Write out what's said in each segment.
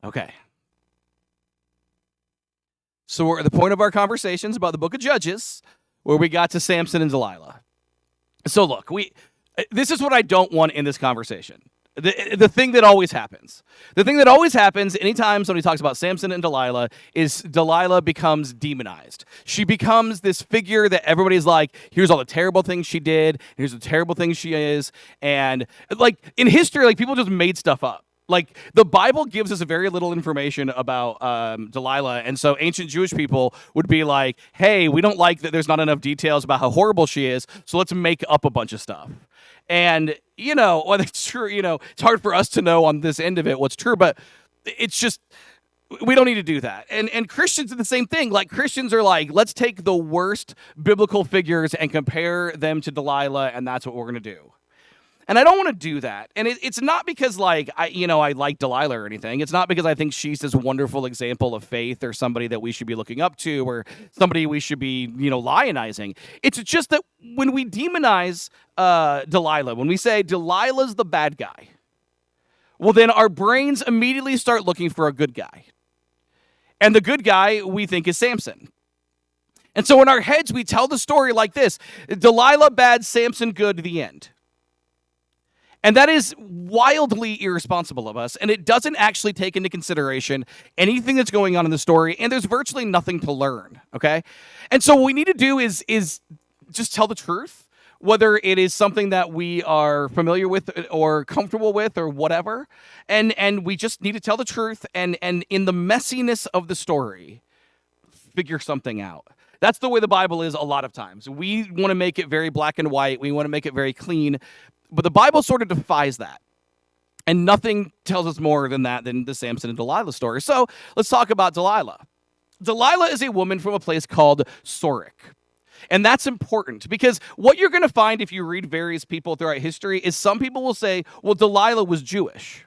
Okay. So we're at the point of our conversations about the book of Judges where we got to Samson and Delilah. So look, this is what I don't want in this conversation. The thing that always happens. The thing that always happens anytime somebody talks about Samson and Delilah is Delilah becomes demonized. She becomes this figure that everybody's like, here's all the terrible things she did, here's the terrible things she is. And like in history, like people just made stuff up. Like the Bible gives us very little information about Delilah, and so ancient Jewish people would be like, hey, we don't like that there's not enough details about how horrible she is, so let's make up a bunch of stuff. And, well, it's true, it's hard for us to know on this end of it what's true, but it's just, we don't need to do that. And Christians are the same thing. Like, Christians are like, let's take the worst biblical figures and compare them to Delilah, and that's what we're going to do. And I don't want to do that. And it's not because, like, I like Delilah or anything. It's not because I think she's this wonderful example of faith or somebody that we should be looking up to or somebody we should be, lionizing. It's just that when we demonize Delilah, when we say Delilah's the bad guy, well, then our brains immediately start looking for a good guy. And the good guy we think is Samson. And so in our heads, we tell the story like this: Delilah bad, Samson good, the end. And that is wildly irresponsible of us, and it doesn't actually take into consideration anything that's going on in the story, and there's virtually nothing to learn, okay? And so what we need to do is just tell the truth, whether it is something that we are familiar with or comfortable with or whatever, and we just need to tell the truth, and in the messiness of the story, figure something out. That's the way the Bible is a lot of times. We want to make it very black and white. We want to make it very clean. But the Bible sort of defies that. And nothing tells us more than that than the Samson and Delilah story. So let's talk about Delilah. Delilah is a woman from a place called Sorek. And that's important because what you're going to find if you read various people throughout history is some people will say, well, Delilah was Jewish.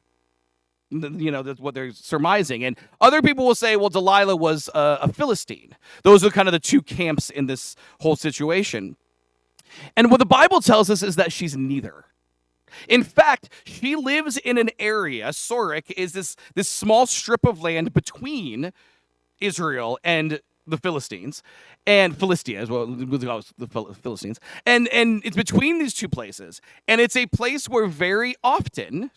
That's what they're surmising. And other people will say, well, Delilah was a Philistine. Those are kind of the two camps in this whole situation. And what the Bible tells us is that she's neither. In fact, she lives in an area, Sorek is this small strip of land between Israel and the Philistines, and Philistia as well, the Philistines. And it's between these two places, and it's a place where very often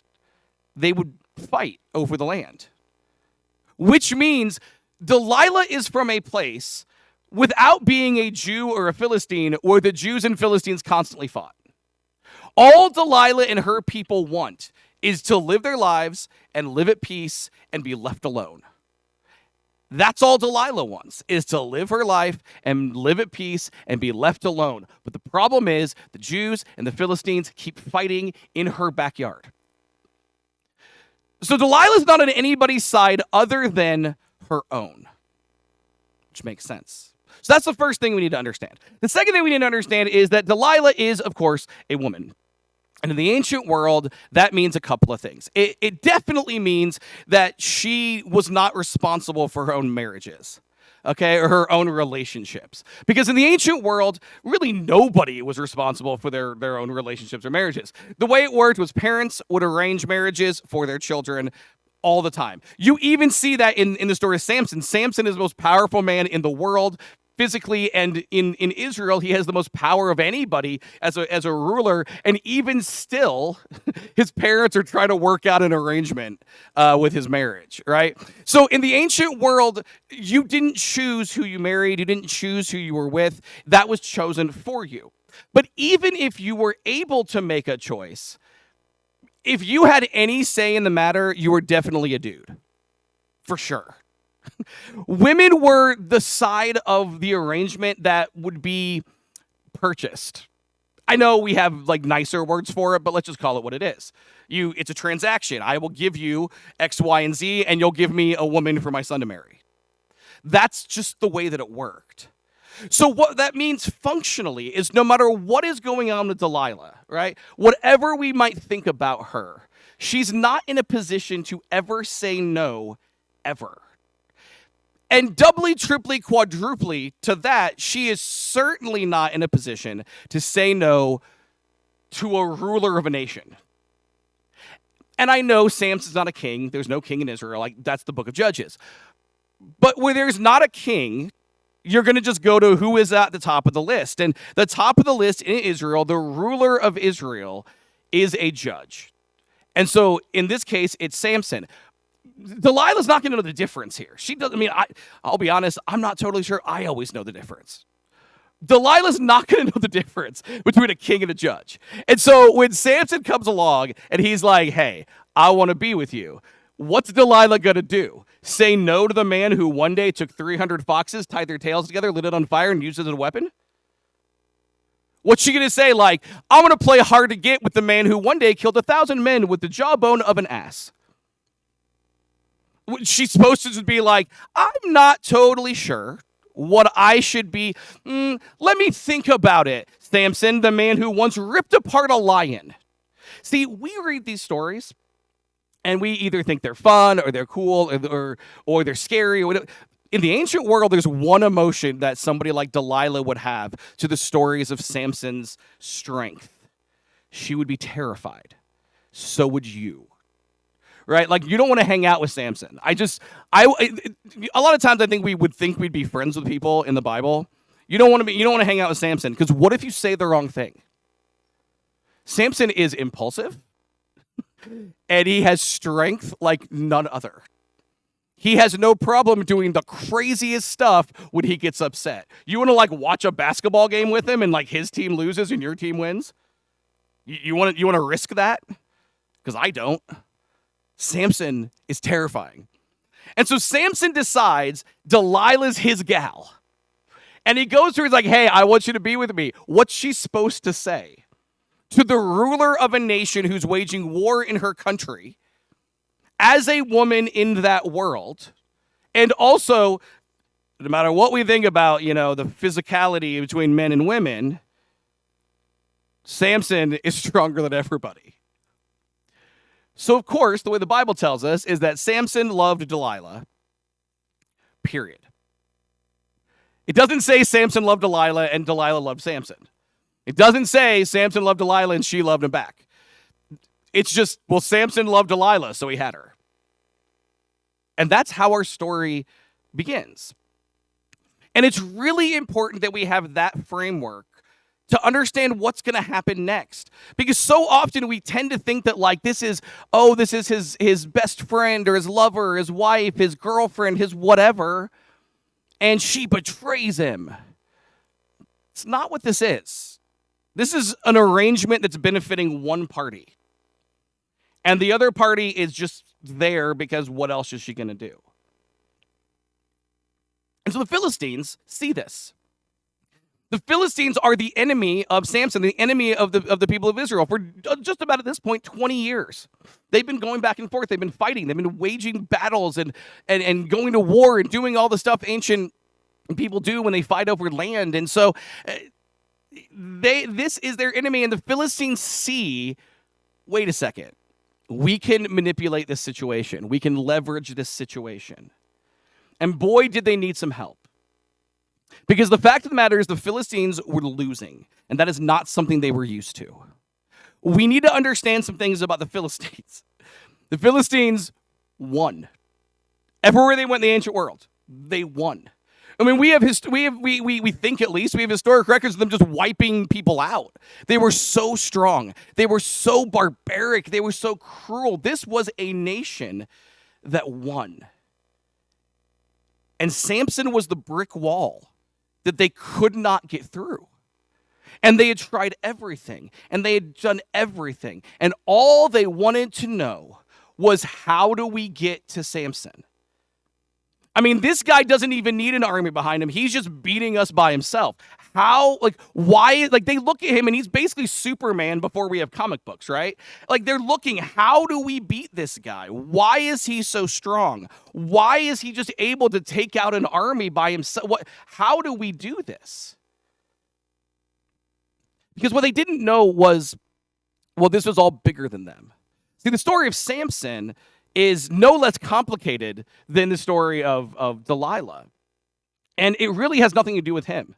they would fight over the land. Which means Delilah is from a place without being a Jew or a Philistine where the Jews and Philistines constantly fought. All Delilah and her people want is to live their lives and live at peace and be left alone. That's all Delilah wants, is to live her life and live at peace and be left alone. But the problem is the Jews and the Philistines keep fighting in her backyard. So Delilah's not on anybody's side other than her own, which makes sense. So that's the first thing we need to understand. The second thing we need to understand is that Delilah is, of course, a woman. And in the ancient world, that means a couple of things. It definitely means that she was not responsible for her own marriages, okay, or her own relationships. Because in the ancient world, really nobody was responsible for their own relationships or marriages. The way it worked was parents would arrange marriages for their children all the time. You even see that in the story of Samson. Samson is the most powerful man in the world, physically, and in Israel, he has the most power of anybody as a ruler, and even still, his parents are trying to work out an arrangement with his marriage, right? So in the ancient world, you didn't choose who you married, you didn't choose who you were with, that was chosen for you. But even if you were able to make a choice, if you had any say in the matter, you were definitely a dude, for sure. Women were the side of the arrangement that would be purchased. I know we have like nicer words for it, but let's just call it what it is. It's a transaction. I will give you X, Y, and Z, and you'll give me a woman for my son to marry. That's just the way that it worked. So what that means functionally is no matter what is going on with Delilah, right? Whatever we might think about her, she's not in a position to ever say no, ever. And doubly, triply, quadruply to that, she is certainly not in a position to say no to a ruler of a nation. And I know Samson's not a king. There's no king in Israel. Like, that's the book of Judges. But where there's not a king, you're going to just go to who is at the top of the list. And the top of the list in Israel, the ruler of Israel, is a judge. And so in this case, it's Samson. Delilah's not going to know the difference here. She doesn't. I mean, I'll be honest. I'm not totally sure. I always know the difference. Delilah's not going to know the difference between a king and a judge. And so when Samson comes along and he's like, hey, I want to be with you, what's Delilah going to do? Say no to the man who one day took 300 foxes, tied their tails together, lit it on fire, and used it as a weapon? What's she going to say? Like, I'm going to play hard to get with the man who one day killed 1,000 men with the jawbone of an ass. She's supposed to just be like, I'm not totally sure what I should be. Let me think about it, Samson, the man who once ripped apart a lion. See, we read these stories, and we either think they're fun, or they're cool, or they're scary, or whatever. In the ancient world, there's one emotion that somebody like Delilah would have to the stories of Samson's strength. She would be terrified. So would you. Right? Like, you don't want to hang out with Samson. A lot of times I think we would think we'd be friends with people in the Bible. You don't want to hang out with Samson, because what if you say the wrong thing? Samson is impulsive, and he has strength like none other. He has no problem doing the craziest stuff when he gets upset. You want to like watch a basketball game with him and like his team loses and your team wins? You want to risk that? Because I don't. Samson is terrifying. And so Samson decides Delilah's his gal. And he goes to her, he's like, hey, I want you to be with me. What's she supposed to say? To the ruler of a nation who's waging war in her country, as a woman in that world, and also, no matter what we think about, the physicality between men and women, Samson is stronger than everybody. So, of course, the way the Bible tells us is that Samson loved Delilah, period. It doesn't say Samson loved Delilah and Delilah loved Samson. It doesn't say Samson loved Delilah and she loved him back. It's just, well, Samson loved Delilah, so he had her. And that's how our story begins. And it's really important that we have that framework to understand what's going to happen next. Because so often we tend to think that like this is his best friend or his lover, or his wife, his girlfriend, his whatever, and she betrays him. It's not what this is. This is an arrangement that's benefiting one party. And the other party is just there because what else is she going to do? And so the Philistines see this. The Philistines are the enemy of Samson, the enemy of the people of Israel for just about at this point 20 years. They've been going back and forth. They've been fighting. They've been waging battles and going to war and doing all the stuff ancient people do when they fight over land. And so this is their enemy, and the Philistines see, wait a second, we can manipulate this situation. We can leverage this situation. And boy, did they need some help. Because the fact of the matter is the Philistines were losing, and that is not something they were used to. We need to understand some things about the Philistines. The Philistines won. Everywhere they went in the ancient world, they won. I mean, we think at least we have historic records of them just wiping people out. They were so strong. They were so barbaric. They were so cruel. This was a nation that won. And Samson was the brick wall that they could not get through. And they had tried everything, and they had done everything. And all they wanted to know was, how do we get to Samson? I mean, this guy doesn't even need an army behind him. He's just beating us by himself. Why? They look at him and he's basically Superman before we have comic books, right? They're looking, how do we beat this guy? Why is he so strong? Why is he just able to take out an army by himself? How do we do this? Because what they didn't know was, this was all bigger than them. See, the story of Samson is no less complicated than the story of Delilah. And it really has nothing to do with him.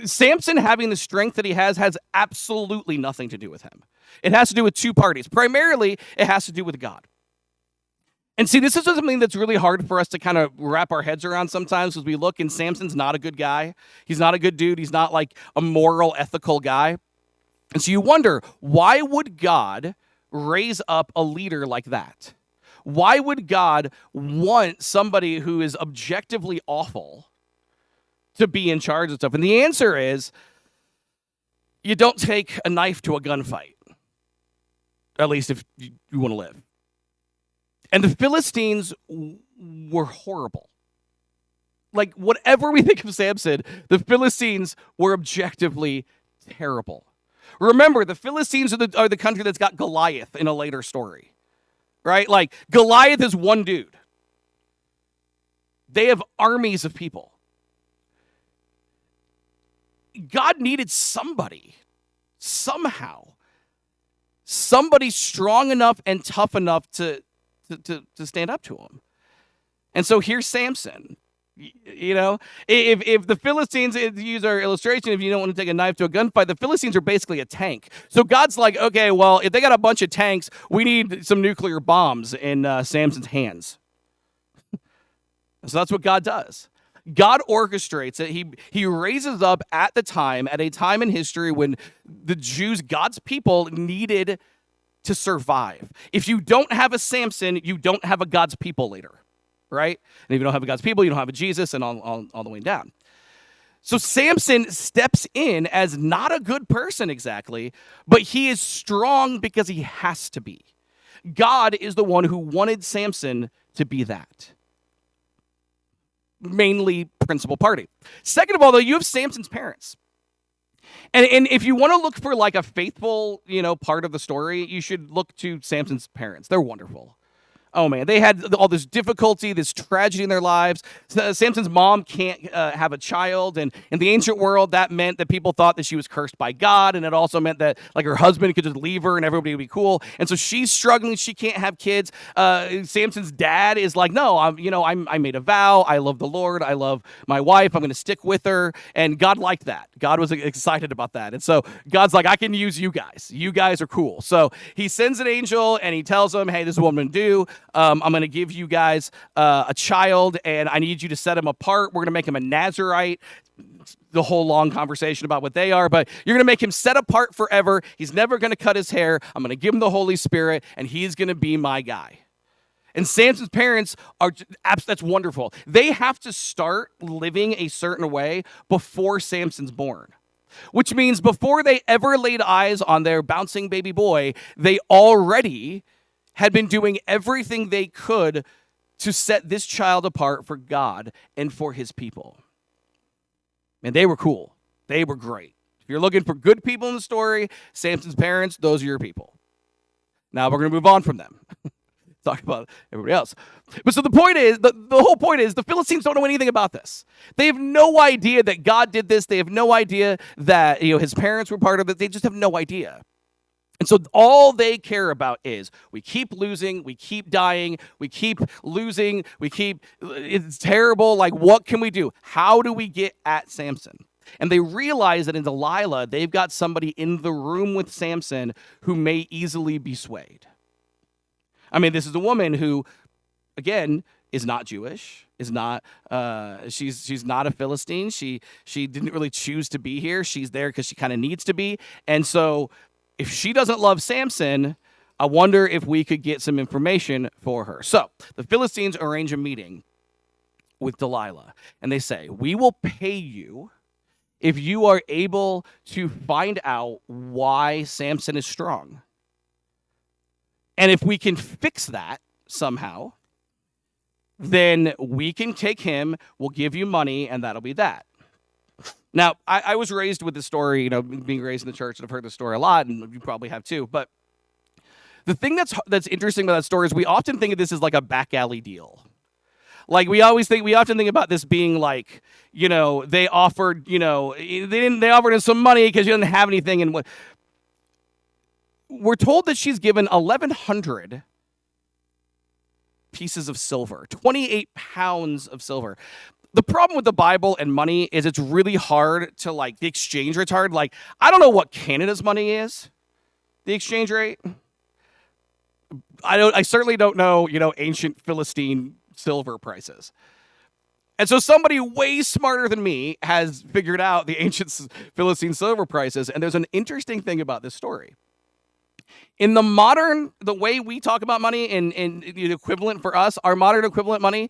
Samson having the strength that he has absolutely nothing to do with him. It has to do with two parties. Primarily, it has to do with God. And see, this is something that's really hard for us to kind of wrap our heads around sometimes as we look, and Samson's not a good guy. He's not a good dude. He's not like a moral, ethical guy. And so you wonder, why would God raise up a leader like that? Why would God want somebody who is objectively awful to be in charge of stuff? And the answer is, you don't take a knife to a gunfight, at least if you want to live. And the Philistines were horrible. Like, whatever we think of Samson, the Philistines were objectively terrible. Remember, the Philistines are the country that's got Goliath in a later story, right? Like, Goliath is one dude. They have armies of people. God needed somebody, somehow, somebody strong enough and tough enough to stand up to him. And so here's Samson. You know, if the Philistines, to use our illustration, if you don't want to take a knife to a gunfight, the Philistines are basically a tank. So God's like, okay, well, if they got a bunch of tanks, we need some nuclear bombs in Samson's hands. So that's what God does. God orchestrates it. He raises up at a time in history when the Jews, God's people, needed to survive. If you don't have a Samson, you don't have a God's people later, right? And if you don't have a God's people, you don't have a Jesus, and all the way down. So Samson steps in as not a good person exactly, but he is strong because he has to be. God is the one who wanted Samson to be that. Mainly principal party. Second of all, though, you have Samson's parents. And if you want to look for like a faithful, part of the story, you should look to Samson's parents. They're wonderful. Oh, man, they had all this difficulty, this tragedy in their lives. Samson's mom can't have a child, and in the ancient world, that meant that people thought that she was cursed by God, and it also meant that like her husband could just leave her and everybody would be cool. And so she's struggling; she can't have kids. Samson's dad is like, "No, I made a vow. I love the Lord. I love my wife. I'm going to stick with her." And God liked that. God was excited about that, and so God's like, "I can use you guys. You guys are cool." So he sends an angel, and he tells them, "Hey, this is what I'm going to do. I'm going to give you guys a child, and I need you to set him apart. We're going to make him a Nazirite." The whole long conversation about what they are, but you're going to make him set apart forever. He's never going to cut his hair. I'm going to give him the Holy Spirit, and he's going to be my guy. And Samson's parents that's wonderful. They have to start living a certain way before Samson's born. Which means before they ever laid eyes on their bouncing baby boy, they already had been doing everything they could to set this child apart for God and for his people. And they were cool. They were great. If you're looking for good people in the story, Samson's parents, those are your people. Now we're going to move on from them. Talk about everybody else. But so the point is, the whole point is, the Philistines don't know anything about this. They have no idea that God did this. They have no idea that his parents were part of it. They just have no idea. And so all they care about is we keep losing, we keep dying, we keep losing, it's terrible. Like, what can we do? How do we get at Samson? And they realize that in Delilah, they've got somebody in the room with Samson who may easily be swayed. I mean, this is a woman who, again, is not Jewish, is not, she's not a Philistine. She didn't really choose to be here. She's there because she kind of needs to be. And so if she doesn't love Samson, I wonder if we could get some information for her. So the Philistines arrange a meeting with Delilah, and they say, "We will pay you if you are able to find out why Samson is strong. And if we can fix that somehow, then we can take him, we'll give you money, and that'll be that." Now, I was raised with this story, being raised in the church, and I've heard this story a lot, and you probably have too. But the thing that's interesting about that story is we often think of this as like a back alley deal. Like we often think about this being like, they offered, they offered us some money because you didn't have anything, and we're told that she's given 1,100 pieces of silver, 28 pounds of silver. The problem with the Bible and money is it's really hard to, like, the exchange rate's hard. Like, I don't know what Canada's money is, the exchange rate. I certainly don't know, ancient Philistine silver prices. And so somebody way smarter than me has figured out the ancient Philistine silver prices. And there's an interesting thing about this story. In the way we talk about money, in the equivalent for us, our modern equivalent money,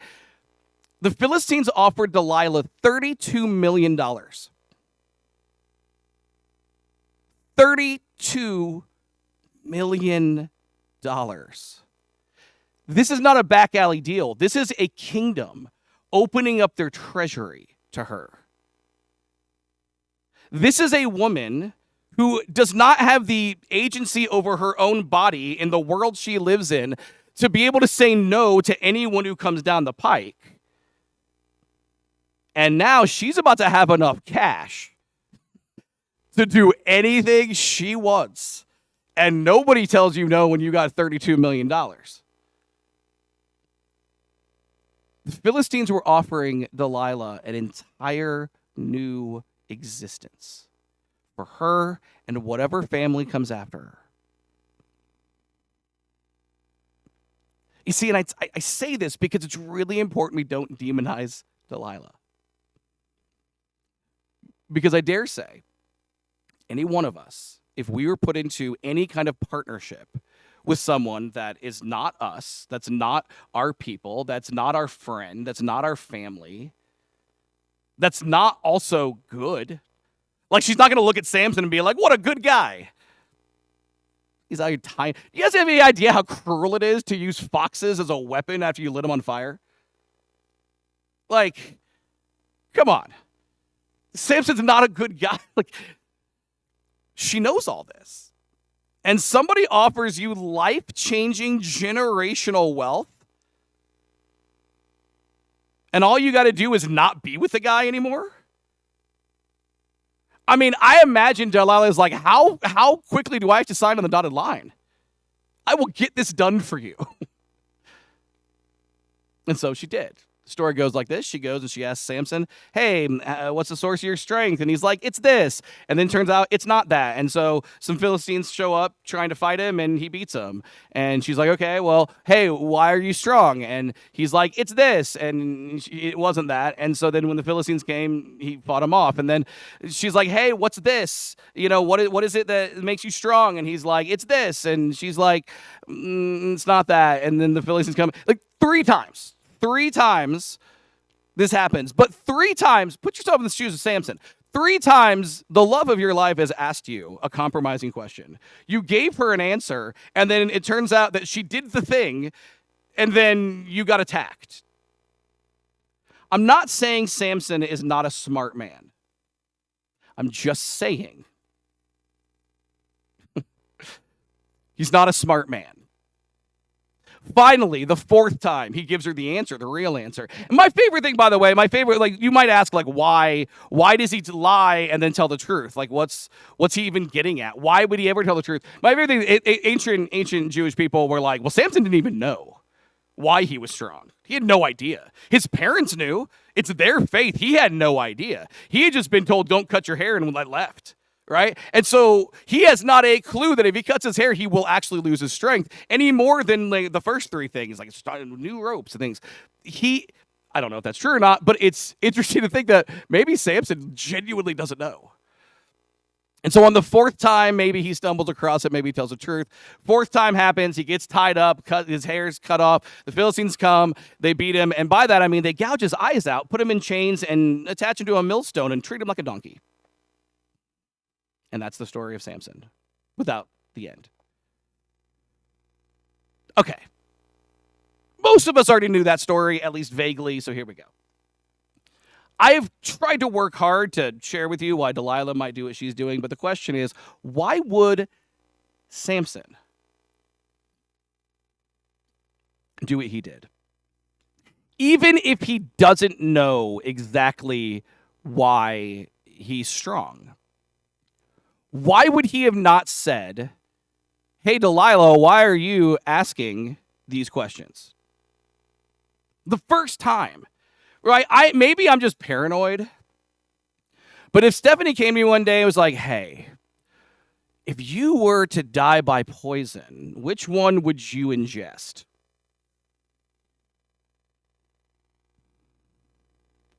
the Philistines offered Delilah $32 million. $32 million. This is not a back alley deal. This is a kingdom opening up their treasury to her. This is a woman who does not have the agency over her own body in the world she lives in to be able to say no to anyone who comes down the pike. And now she's about to have enough cash to do anything she wants. And nobody tells you no when you got $32 million. The Philistines were offering Delilah an entire new existence for her and whatever family comes after her. You see, and I say this because it's really important we don't demonize Delilah. Because I dare say, any one of us, if we were put into any kind of partnership with someone that is not us, that's not our people, that's not our friend, that's not our family, that's not also good. Like, she's not going to look at Samson and be like, what a good guy. He's out here tying. You guys have any idea how cruel it is to use foxes as a weapon after you lit them on fire? Like, come on. Samson's not a good guy. Like, she knows all this. And somebody offers you life-changing generational wealth, and all you got to do is not be with the guy anymore? I mean, I imagine Delilah is like, how quickly do I have to sign on the dotted line? I will get this done for you. And so she did. The story goes like this. She goes and she asks Samson, hey, what's the source of your strength? And he's like, it's this. And then turns out it's not that. And so some Philistines show up trying to fight him, and he beats them. And she's like, okay, well, hey, why are you strong? And he's like, it's this. And it wasn't that. And so then when the Philistines came, he fought him off. And then she's like, hey, what's this? What is it that makes you strong? And he's like, it's this. And she's like, it's not that. And then the Philistines come, like, 3 times. 3 times this happens. But 3 times, put yourself in the shoes of Samson. 3 times the love of your life has asked you a compromising question. You gave her an answer, and then it turns out that she did the thing, and then you got attacked. I'm not saying Samson is not a smart man. I'm just saying he's not a smart man. Finally, the 4th time, he gives her the answer, the real answer. And my favorite thing, by the way, like, you might ask, like, why does he lie and then tell the truth? Like, what's he even getting at? Why would he ever tell the truth? My favorite thing, ancient Jewish people were like, well, Samson didn't even know why he was strong. He had no idea. His parents knew. It's their faith. He had no idea. He had just been told, don't cut your hair, and left. Right? And so he has not a clue that if he cuts his hair, he will actually lose his strength any more than, like, the first 3 things, like new ropes and things. I don't know if that's true or not, but it's interesting to think that maybe Samson genuinely doesn't know. And so on the 4th time, maybe he stumbles across it, maybe he tells the truth. 4th time happens, he gets tied up, his hair's cut off, the Philistines come, they beat him, and by that I mean they gouge his eyes out, put him in chains, and attach him to a millstone and treat him like a donkey. And that's the story of Samson, without the end. Okay. Most of us already knew that story, at least vaguely, so here we go. I've tried to work hard to share with you why Delilah might do what she's doing, but the question is, why would Samson do what he did? Even if he doesn't know exactly why he's strong. Why would he have not said, hey, Delilah, why are you asking these questions? The first time right? Maybe I'm just paranoid. But if Stephanie came to me one day and was like, hey, if you were to die by poison, which one would you ingest?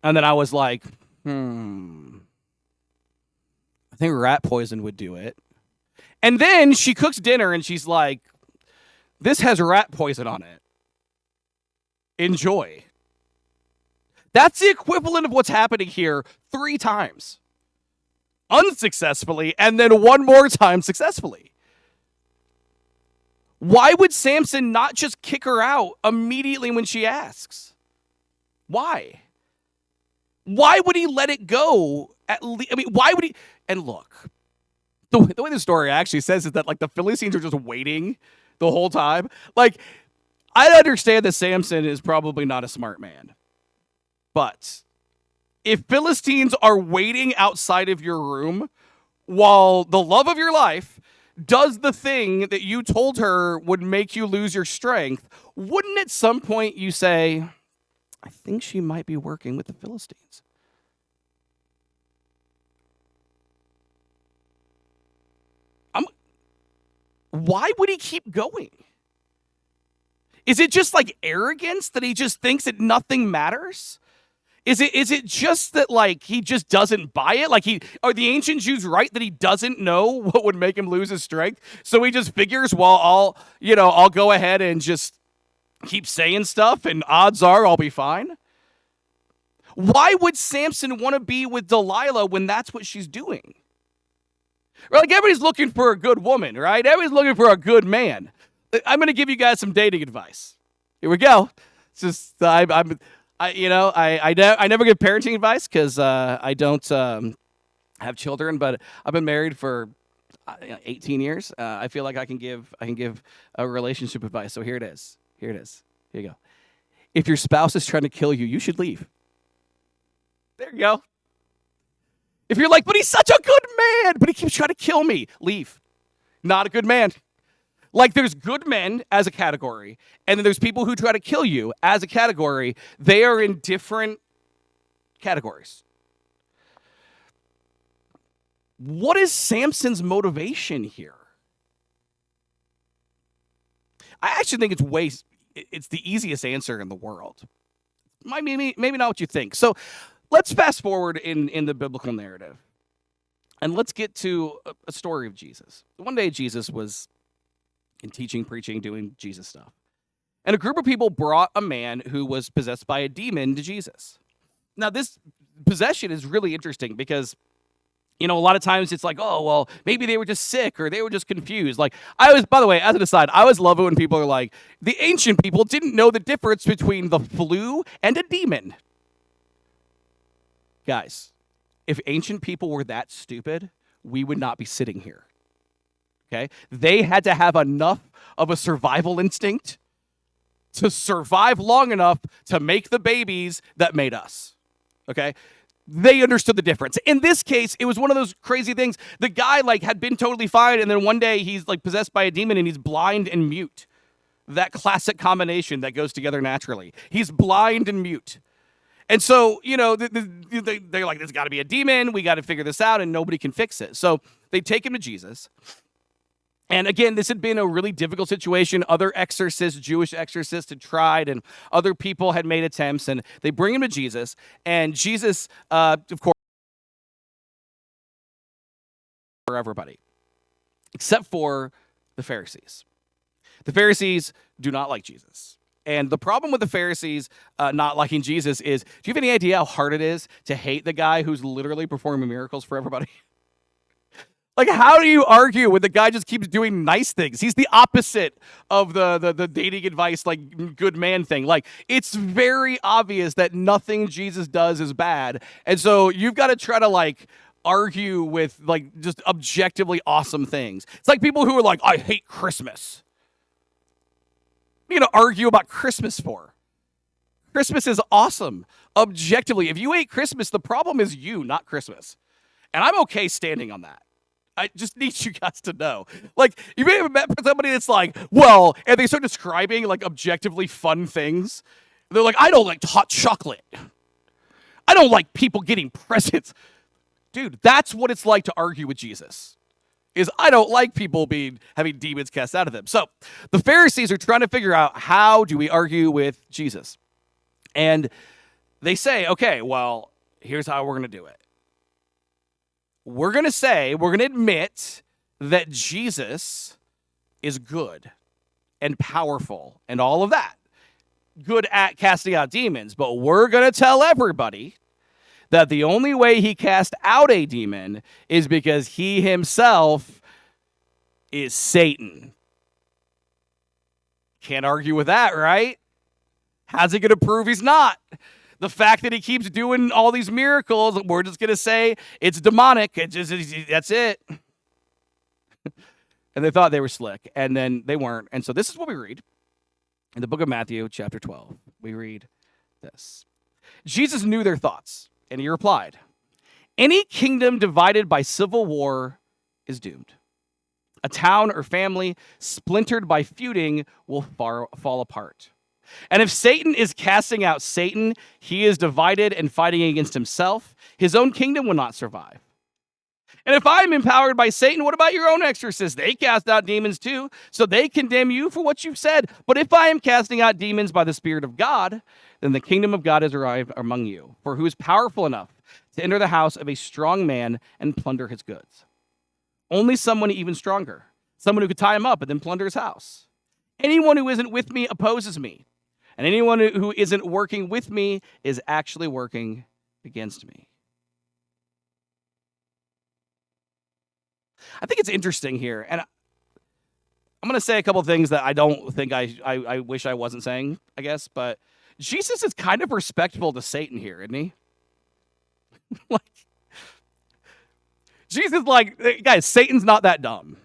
And then I was like, I think rat poison would do it. And then she cooks dinner and she's like, this has rat poison on it. Enjoy. That's the equivalent of what's happening here 3 times. Unsuccessfully, and then one more time successfully. Why would Samson not just kick her out immediately when she asks? Why? Why would he let it go? Why would he? And look, the way the story actually says is that like the Philistines are just waiting the whole time. Like, I understand that Samson is probably not a smart man, but if Philistines are waiting outside of your room while the love of your life does the thing that you told her would make you lose your strength, wouldn't at some point you say, I think she might be working with the Philistines? Why would he keep going? Is it just like arrogance that he just thinks that nothing matters? Is it just that like he just doesn't buy it? Like are the ancient Jews right that he doesn't know what would make him lose his strength? So he just figures, well, I'll go ahead and just keep saying stuff and odds are I'll be fine. Why would Samson want to be with Delilah when that's what she's doing? Like everybody's looking for a good woman, right? Everybody's looking for a good man. I'm going to give you guys some dating advice. Here we go. It's just I never give parenting advice because I don't have children, but I've been married for 18 years. I feel like I can give a relationship advice. So here it is. Here you go. If your spouse is trying to kill you, you should leave. There you go. If you're like, but he's such a good man, but he keeps trying to kill me, leave. Not a good man. Like there's good men as a category, and then there's people who try to kill you as a category. They are in different categories. What is Samson's motivation here? I actually think it's the easiest answer in the world. Maybe not what you think. So let's fast forward in the biblical narrative, and let's get to a story of Jesus. One day Jesus was in teaching, preaching, doing Jesus stuff. And a group of people brought a man who was possessed by a demon to Jesus. Now, this possession is really interesting because, a lot of times it's like, oh, well, maybe they were just sick or they were just confused. Like, by the way, as an aside, I always love it when people are like, the ancient people didn't know the difference between the flu and a demon. Guys, if ancient people were that stupid, we would not be sitting here. Okay? They had to have enough of a survival instinct to survive long enough to make the babies that made us. Okay? They understood the difference. In this case, it was one of those crazy things. The guy had been totally fine, and then one day he's possessed by a demon and he's blind and mute. That classic combination that goes together naturally. He's blind and mute. And so, they're like, there's got to be a demon. We got to figure this out, and nobody can fix it. So they take him to Jesus. And again, this had been a really difficult situation. Other exorcists, Jewish exorcists, had tried, and other people had made attempts. And they bring him to Jesus. And Jesus, of course, for everybody, except for the Pharisees. The Pharisees do not like Jesus. And the problem with the Pharisees not liking Jesus is, do you have any idea how hard it is to hate the guy who's literally performing miracles for everybody? How do you argue when the guy just keeps doing nice things? He's the opposite of the dating advice, good man thing. It's very obvious that nothing Jesus does is bad. And so you've got to try to, argue with, just objectively awesome things. It's like people who are like, I hate Christmas. What are you going to argue about Christmas for? Christmas is awesome. Objectively, if you hate Christmas, the problem is you, not Christmas. And I'm okay standing on that. I just need you guys to know. You may have met somebody that's like, well, and they start describing, objectively fun things. They're like, I don't like hot chocolate. I don't like people getting presents. Dude, that's what it's like to argue with Jesus. Is I don't like people having demons cast out of them. So the Pharisees are trying to figure out, how do we argue with Jesus? And they say, okay, well, here's how we're going to do it. We're going to admit that Jesus is good and powerful and all of that. Good at casting out demons. But we're going to tell everybody that the only way he cast out a demon is because he himself is Satan. Can't argue with that, right? How's he going to prove he's not? The fact that he keeps doing all these miracles, we're just going to say it's demonic. That's it. And they thought they were slick, and then they weren't. And so this is what we read in the book of Matthew, chapter 12. We read this. Jesus knew their thoughts, and he replied, "Any kingdom divided by civil war is doomed. A town or family splintered by feuding will fall apart. And if Satan is casting out Satan, he is divided and fighting against himself. His own kingdom will not survive. And if I'm empowered by Satan, what about your own exorcists? They cast out demons too, so they condemn you for what you've said. But if I am casting out demons by the Spirit of God, then the kingdom of God has arrived among you. For who is powerful enough to enter the house of a strong man and plunder his goods? Only someone even stronger, someone who could tie him up and then plunder his house. Anyone who isn't with me opposes me, and anyone who isn't working with me is actually working against me." I think it's interesting here, and I'm going to say a couple things that I don't think I wish I wasn't saying, I guess, but Jesus is kind of respectful to Satan here, isn't he? Like, Jesus, like, guys, Satan's not that dumb,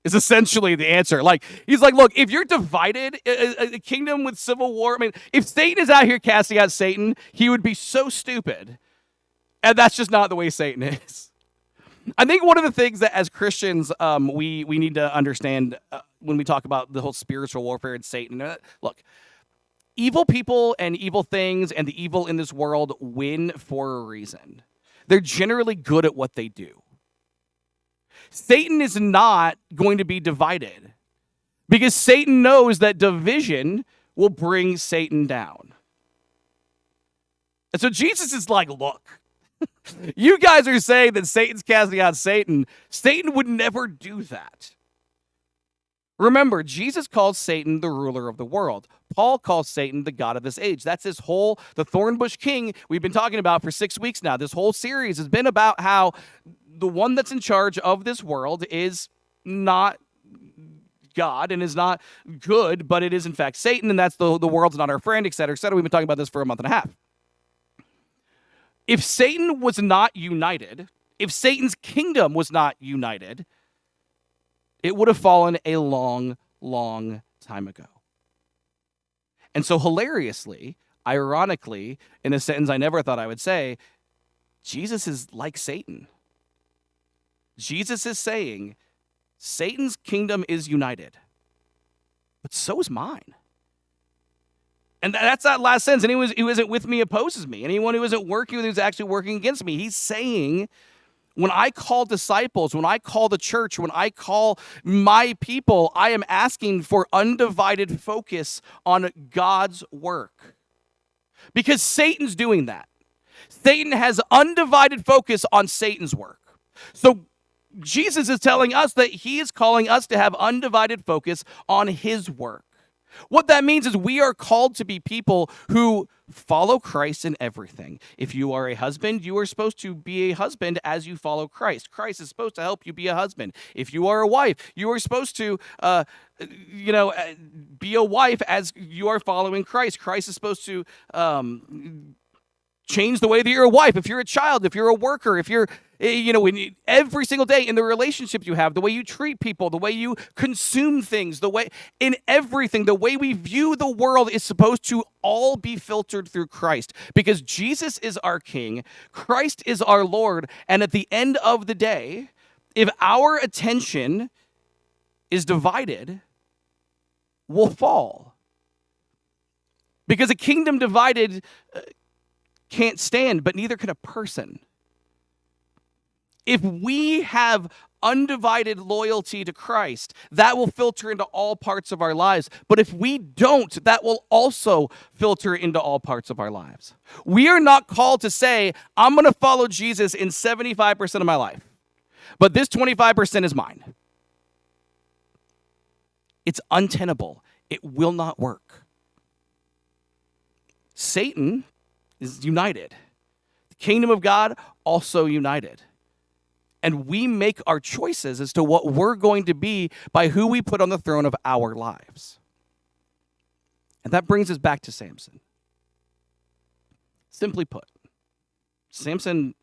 is essentially the answer. Like, he's like, look, if you're divided, a kingdom with civil war, I mean, if Satan is out here casting out Satan, he would be so stupid. And that's just not the way Satan is. I think one of the things that as Christians we need to understand when we talk about the whole spiritual warfare and Satan, look, evil people and evil things and the evil in this world win for a reason. They're generally good at what they do. Satan is not going to be divided because Satan knows that division will bring Satan down. And so Jesus is like, look, you guys are saying that Satan's casting out Satan. Satan would never do that. Remember, Jesus calls Satan the ruler of the world. Paul calls Satan the god of this age. That's the Thornbush king we've been talking about for 6 weeks now. This whole series has been about how the one that's in charge of this world is not God and is not good, but it is in fact Satan, and that's the world's not our friend, et cetera, et cetera. We've been talking about this for a month and a half. If Satan was not united, if Satan's kingdom was not united, it would have fallen a long, long time ago. And so hilariously, ironically, in a sentence I never thought I would say, Jesus is like Satan. Jesus is saying, Satan's kingdom is united, but so is mine. And that's that last sentence. Anyone who isn't with me opposes me. Anyone who isn't working with me is actually working against me. He's saying, when I call disciples, when I call the church, when I call my people, I am asking for undivided focus on God's work. Because Satan's doing that. Satan has undivided focus on Satan's work. So Jesus is telling us that he is calling us to have undivided focus on his work. What that means is we are called to be people who follow Christ in everything. If you are a husband, you are supposed to be a husband as you follow Christ. Christ is supposed to help you be a husband. If you are a wife, you are supposed to, be a wife as you are following Christ. Christ is supposed to change the way that you're a wife. If you're a child, if you're a worker, if you're, every single day in the relationships you have, the way you treat people, the way you consume things, in everything, the way we view the world is supposed to all be filtered through Christ, because Jesus is our King, Christ is our Lord, and at the end of the day, if our attention is divided, we'll fall. Because a kingdom divided can't stand, but neither can a person. If we have undivided loyalty to Christ, that will filter into all parts of our lives. But if we don't, that will also filter into all parts of our lives. We are not called to say, I'm going to follow Jesus in 75% of my life, but this 25% is mine. It's untenable. It will not work. Satan is united. The kingdom of God also united. And we make our choices as to what we're going to be by who we put on the throne of our lives. And that brings us back to Samson. Simply put, Samson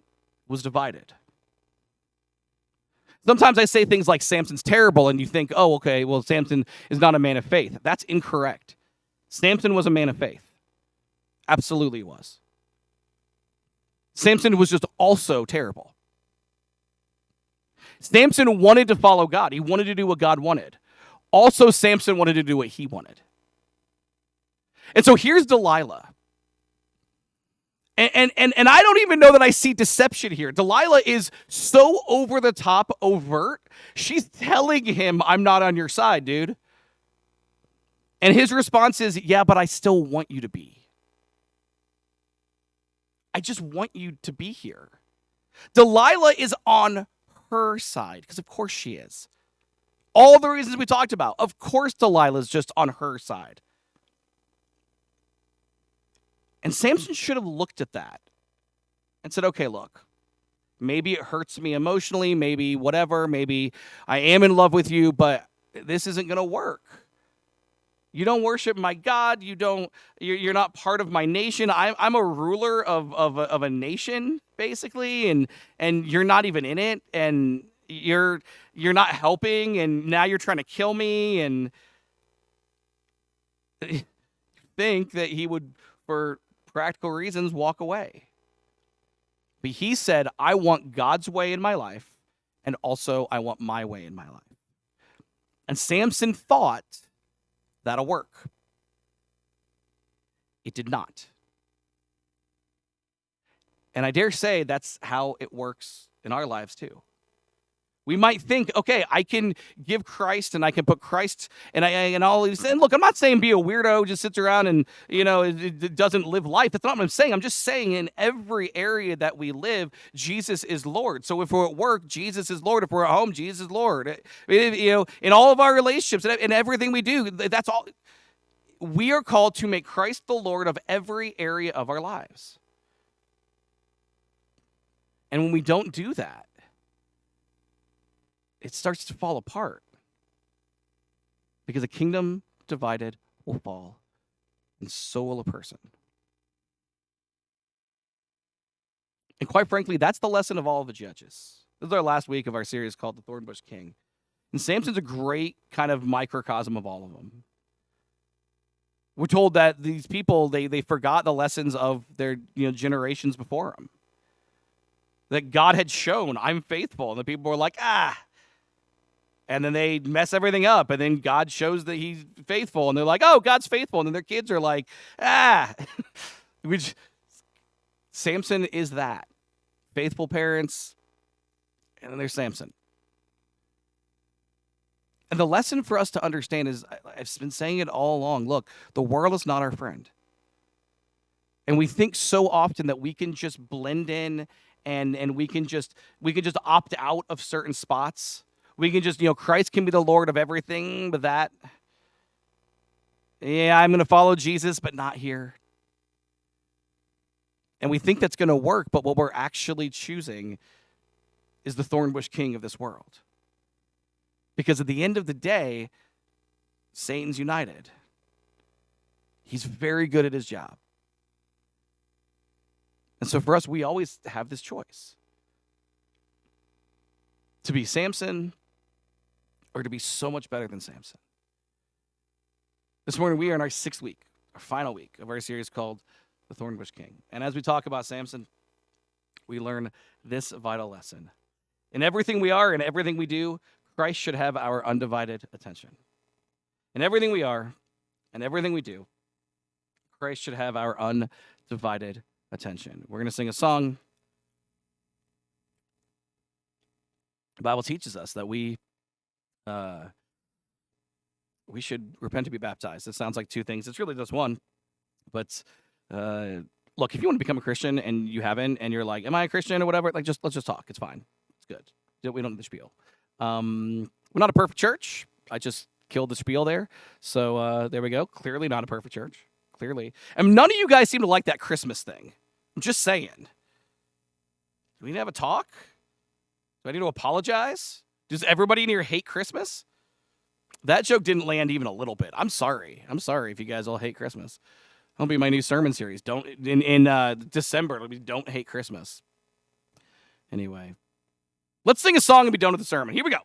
was divided. Sometimes I say things like Samson's terrible, and you think, oh, okay, well, Samson is not a man of faith. That's incorrect. Samson was a man of faith. Absolutely was. Samson was just also terrible. Samson wanted to follow God. He wanted to do what God wanted. Also, Samson wanted to do what he wanted. And so here's Delilah. And I don't even know that I see deception here. Delilah is so over the top overt. She's telling him, I'm not on your side, dude. And his response is, yeah, but I still want you to be. I just want you to be here. Delilah is on her side, because of course she is. All the reasons we talked about, of course Delilah is just on her side. And Samson should have looked at that and said, okay, look, maybe it hurts me emotionally, maybe whatever, maybe I am in love with you, but this isn't going to work. You don't worship my God. You're not part of my nation. I'm a ruler of a nation, basically, and you're not even in it, and you're not helping, and now you're trying to kill me, and think that he would, for practical reasons, walk away. But he said, I want God's way in my life, and also I want my way in my life. And Samson thought, that'll work. It did not. And I dare say that's how it works in our lives too. We might think, okay, I can give Christ and I can put Christ and all these. And look, I'm not saying be a weirdo, just sits around and, it doesn't live life. That's not what I'm saying. I'm just saying in every area that we live, Jesus is Lord. So if we're at work, Jesus is Lord. If we're at home, Jesus is Lord. In all of our relationships and everything we do, that's all. We are called to make Christ the Lord of every area of our lives. And when we don't do that, it starts to fall apart. Because a kingdom divided will fall, and so will a person. And quite frankly, that's the lesson of all of the judges. This is our last week of our series called The Thornbush King. And Samson's a great kind of microcosm of all of them. We're told that these people, they forgot the lessons of their generations before them. That God had shown, I'm faithful. And the people were like, And then they mess everything up. And then God shows that he's faithful. And they're like, oh, God's faithful. And then their kids are like, Which Samson is that. Faithful parents. And then there's Samson. And the lesson for us to understand is, I've been saying it all along. Look, the world is not our friend. And we think so often that we can just blend in and we can just opt out of certain spots. We can just, Christ can be the Lord of everything, but I'm going to follow Jesus, but not here. And we think that's going to work, but what we're actually choosing is the Thornbush king of this world. Because at the end of the day, Satan's united. He's very good at his job. And so for us, we always have this choice. To be Samson or to be so much better than Samson. This morning, we are in our 6th week, our final week of our series called The Thornbush King. And as we talk about Samson, we learn this vital lesson. In everything we are and everything we do, Christ should have our undivided attention. In everything we are and everything we do, Christ should have our undivided attention. We're going to sing a song. The Bible teaches us that we should repent to be baptized. It sounds like two things. It's really just one. But look, if you want to become a Christian and you haven't, and you're like, "Am I a Christian?" or whatever, like let's just talk. It's fine. It's good. We don't need the spiel. We're not a perfect church. I just killed the spiel there. So there we go. Clearly not a perfect church. Clearly, and none of you guys seem to like that Christmas thing. I'm just saying. Do we need to have a talk? Do I need to apologize? Does everybody in here hate Christmas? That joke didn't land even a little bit. I'm sorry. I'm sorry if you guys all hate Christmas. That'll be my new sermon series. Don't in December. It'll be Don't Hate Christmas. Anyway, let's sing a song and be done with the sermon. Here we go.